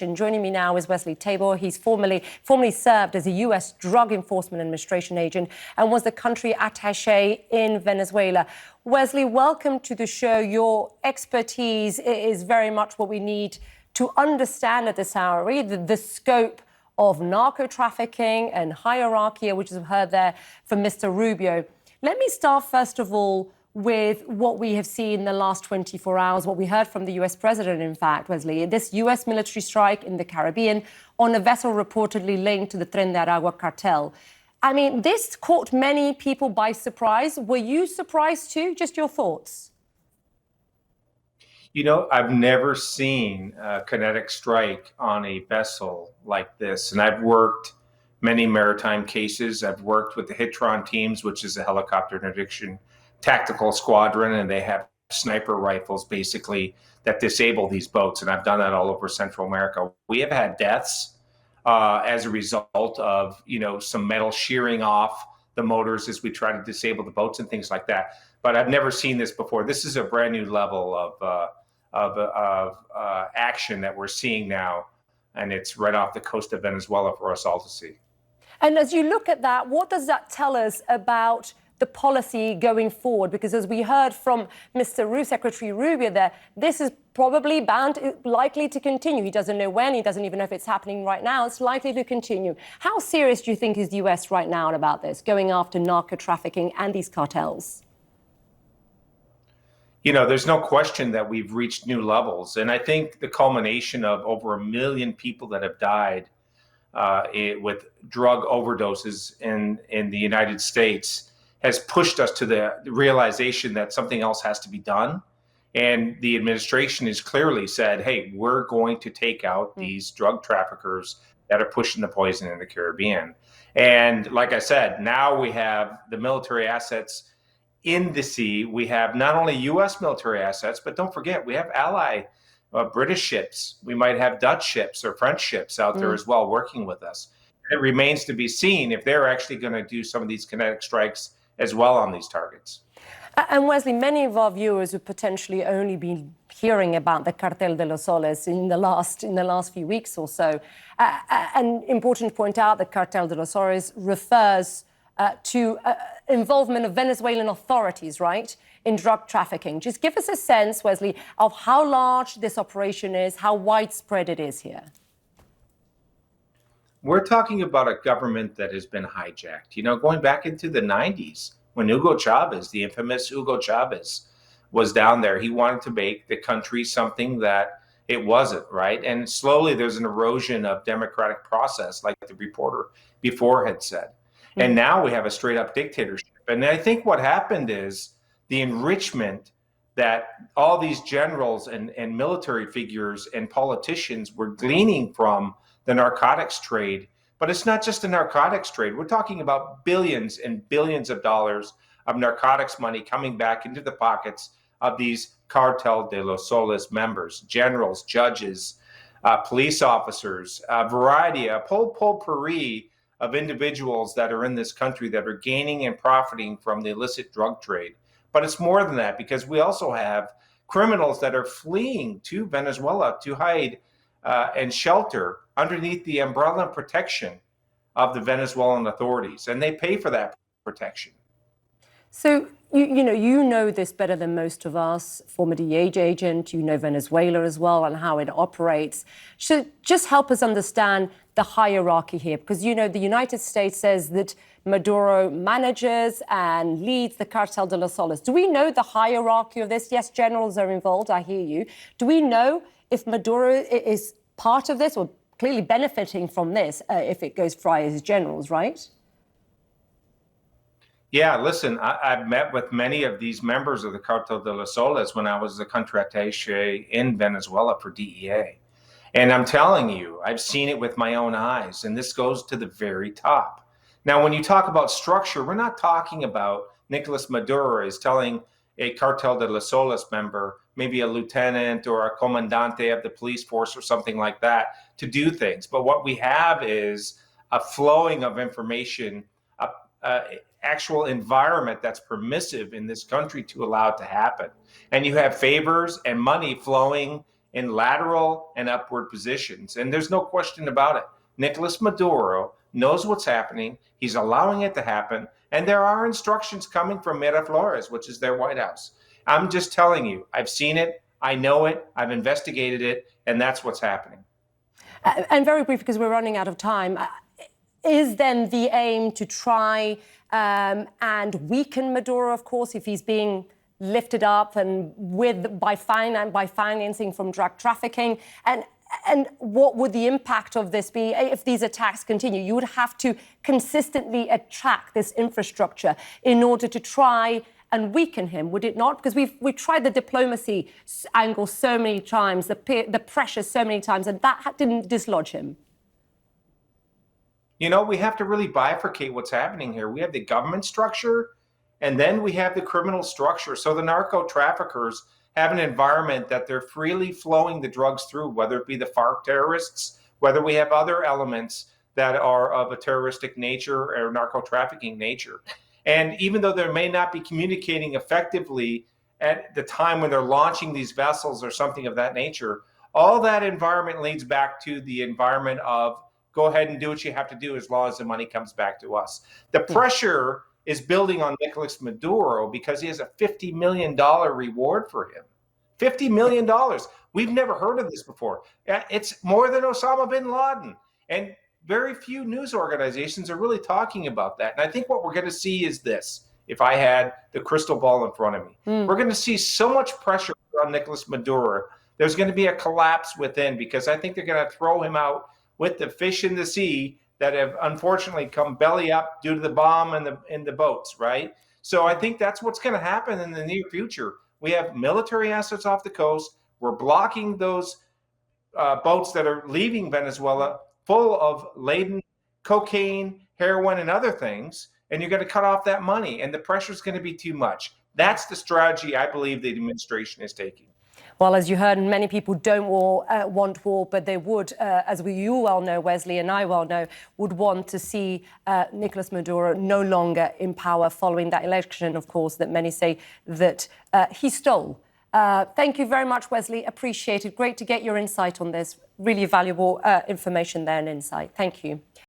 Joining me now is Wesley Tabor. He's formerly served as a U.S. Drug Enforcement Administration agent and was the country attaché in Venezuela. Wesley, welcome to the show. Your expertise is very much what we need to understand at this hour, really the scope of narco-trafficking and hierarchy, which we've heard there from Mr. Rubio. Let me start, first of all, with what we have seen in the last 24 hours, what we heard from the U.S. president, in fact, Wesley, this U.S. military strike in the Caribbean on a vessel reportedly linked to the Tren de Aragua cartel. I mean, this caught many people by surprise. Were you surprised too? Just your thoughts. You know, I've never seen a kinetic strike on a vessel like this. And I've worked many maritime cases. I've worked with the Hitron teams, which is a helicopter interdiction tactical squadron, and they have sniper rifles basically that disable these boats. And I've done that all over Central America. We have had deaths as a result of, some metal shearing off the motors as we try to disable the boats and things like that. But I've never seen this before. This is a brand new level of action that we're seeing now. And it's right off the coast of Venezuela for us all to see. And as you look at that, what does that tell us about the policy going forward? Because as we heard from Secretary Rubio there, this is probably likely to continue. He doesn't know when, he doesn't even know if it's happening right now. It's likely to continue. How serious do you think is the US right now about this, going after narco-trafficking and these cartels? There's no question that we've reached new levels. And I think the culmination of over 1 million people that have died with drug overdoses in the United States has pushed us to the realization that something else has to be done. And the administration has clearly said, hey, we're going to take out these drug traffickers that are pushing the poison in the Caribbean. And like I said, now we have the military assets in the sea. We have not only U.S. military assets, but don't forget, we have ally British ships. We might have Dutch ships or French ships out there as well working with us. It remains to be seen if they're actually going to do some of these kinetic strikes as well on these targets. And Wesley, many of our viewers have potentially only been hearing about the Cartel de los Soles in the last few weeks or so. And important to point out that Cartel de los Soles refers to involvement of Venezuelan authorities, right, in drug trafficking. Just give us a sense, Wesley, of how large this operation is, how widespread it is here. We're talking about a government that has been hijacked. Going back into the 90s, when Hugo Chavez, the infamous Hugo Chavez, was down there, he wanted to make the country something that it wasn't, right? And slowly there's an erosion of democratic process, like the reporter before had said. And now we have a straight up dictatorship. And I think what happened is the enrichment that all these generals and military figures and politicians were gleaning from the narcotics trade. But it's not just a narcotics trade. We're talking about billions and billions of dollars of narcotics money coming back into the pockets of these Cartel de los Soles members, generals, judges, police officers, a variety, a potpourri of individuals that are in this country that are gaining and profiting from the illicit drug trade. But it's more than that, because we also have criminals that are fleeing to Venezuela to hide and shelter underneath the umbrella and protection of the Venezuelan authorities, and they pay for that protection. So, you know this better than most of us, former DEA agent, you know Venezuela as well and how it operates. Should just help us understand the hierarchy here, because, the United States says that Maduro manages and leads the Cartel de los Soles. Do we know the hierarchy of this? Yes, generals are involved, I hear you. Do we know if Maduro is part of this or clearly benefiting from this if it goes via his generals, right? Yeah, listen, I've met with many of these members of the Cartel de los Soles when I was the country attaché in Venezuela for DEA. And I'm telling you, I've seen it with my own eyes, and this goes to the very top. Now, when you talk about structure, we're not talking about Nicolas Maduro is telling a Cartel de los Soles member, maybe a lieutenant or a comandante of the police force or something like that, to do things. But what we have is a flowing of information, actual environment that's permissive in this country to allow it to happen. And you have favors and money flowing in lateral and upward positions. And there's no question about it. Nicolas Maduro knows what's happening. He's allowing it to happen. And there are instructions coming from Miraflores, which is their White House. I'm just telling you, I've seen it, I know it, I've investigated it, and that's what's happening. And very brief, because we're running out of time, is then the aim to try and weaken Maduro, of course, if he's being lifted up and by financing from drug trafficking? And what would the impact of this be if these attacks continue? You would have to consistently attack this infrastructure in order to try and weaken him, would it not? Because we've tried the diplomacy angle so many times, the pressure so many times, and that didn't dislodge him. You know, we have to really bifurcate what's happening here. We have the government structure, and then we have the criminal structure. So the narco traffickers have an environment that they're freely flowing the drugs through, whether it be the FARC terrorists, whether we have other elements that are of a terroristic nature or narco trafficking nature. And even though they may not be communicating effectively at the time when they're launching these vessels or something of that nature, all that environment leads back to the environment of go ahead and do what you have to do as long as the money comes back to us. The pressure is building on Nicolas Maduro because he has a $50 million reward for him. $50 million. We've never heard of this before. It's more than Osama bin Laden. And very few news organizations are really talking about that. And I think what we're going to see is this, if I had the crystal ball in front of me. We're going to see so much pressure on Nicolas Maduro. There's going to be a collapse within because I think they're going to throw him out with the fish in the sea that have unfortunately come belly up due to the bomb and the boats, right? So I think that's what's going to happen in the near future. We have military assets off the coast. We're blocking those boats that are leaving Venezuela full of laden cocaine, heroin, and other things, and you're going to cut off that money, and the pressure is going to be too much. That's the strategy I believe the administration is taking. Well, as you heard, many people don't want war, but they would, as you well know, Wesley, and I well know, would want to see Nicolas Maduro no longer in power following that election, of course, that many say that he stole. Thank you very much, Wesley. Appreciate it. Great to get your insight on this. Really valuable information there and insight. Thank you.